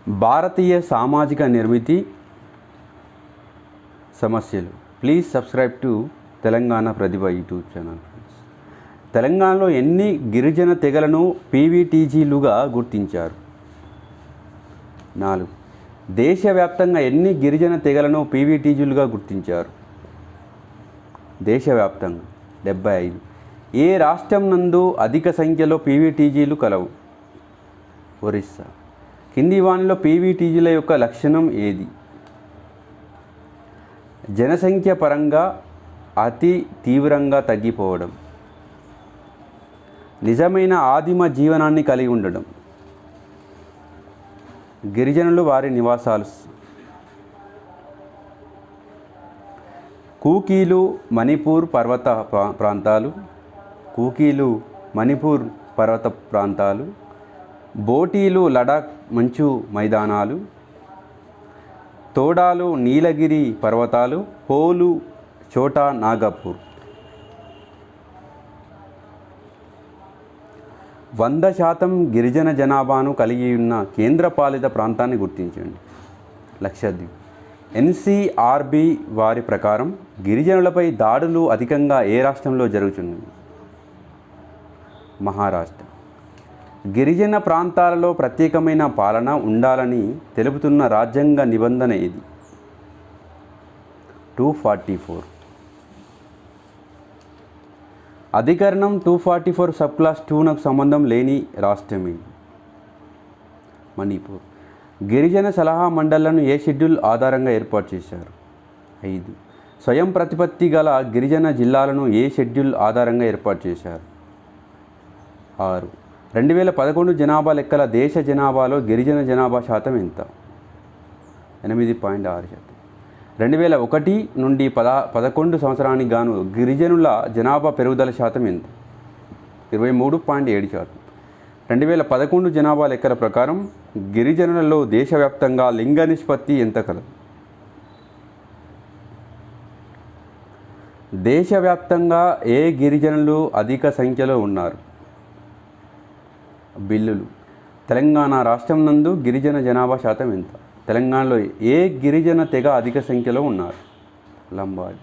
భారతీయ సామాజిక నిర్మితి సమస్యలు. Please subscribe to Telangana Pratibha YouTube channel. తెలంగాణలో ఎన్ని గిరిజన తెగలను పీవీటీజీలుగా గుర్తించారు? 4. దేశవ్యాప్తంగా ఎన్ని గిరిజన తెగలను పీవీటీజీలుగా గుర్తించారు? దేశవ్యాప్తంగా 75. ఏ రాష్ట్రం నందు అధిక సంఖ్యలో పీవీటీజీలు కలవు? ఒరిస్సా. కింది వానిలో పీవీటీజీల యొక్క లక్షణం ఏది? జనసంఖ్య పరంగా అతి తీవ్రంగా తగ్గిపోవడం, నిజమైన ఆదిమ జీవనాన్ని కలిగి ఉండడం, గిరిజనులు వారి నివాసాలు. కూకీలు మణిపూర్ పర్వత ప్రాంతాలు, కూకీలు మణిపూర్ పర్వత ప్రాంతాలు, బోటీలు లడాక్ మంచు మైదానాలు, తోడాలు నీలగిరి పర్వతాలు, హోలు చోటా నాగపూర్. 100% గిరిజన జనాభాను కలిగి ఉన్న కేంద్రపాలిత ప్రాంతాన్ని గుర్తించండి. లక్షద్వీప్. ఎన్సీఆర్బీ వారి ప్రకారం గిరిజనులపై దాడులు అధికంగా ఏ రాష్ట్రంలో జరుగుతున్నాయి? మహారాష్ట్ర. గిరిజన ప్రాంతాలలో ప్రత్యేకమైన పాలన ఉండాలని తెలుపుతున్న రాజ్యాంగ నిబంధన ఏది? 244. అధికరణం 244 సబ్ క్లాస్ 2 సంబంధం లేని రాష్ట్రం ఏది? మణిపూర్. గిరిజన సలహా మండళ్లను ఏ షెడ్యూల్ ఆధారంగా ఏర్పాటు చేశారు? 5. స్వయం ప్రతిపత్తి గల గిరిజన జిల్లాలను ఏ షెడ్యూల్ ఆధారంగా ఏర్పాటు చేశారు? 6. 2011 జనాభా లెక్కల దేశ జనాభాలో గిరిజన జనాభా శాతం ఎంత? 8.6%. 2001 నుండి 11 సంవత్సరానికి గాను గిరిజనుల జనాభా పెరుగుదల శాతం ఎంత? 23.7%. 2011 జనాభా లెక్కల ప్రకారం గిరిజనులలో దేశవ్యాప్తంగా లింగ నిష్పత్తి ఎంత కలదు? దేశవ్యాప్తంగా ఏ గిరిజనులు అధిక సంఖ్యలో ఉన్నారు? బిల్లులు. తెలంగాణ రాష్ట్రం నందు గిరిజన జనాభా శాతం ఎంత? తెలంగాణలో ఏ గిరిజన తెగ అధిక సంఖ్యలో ఉన్నారు? లంబాడి.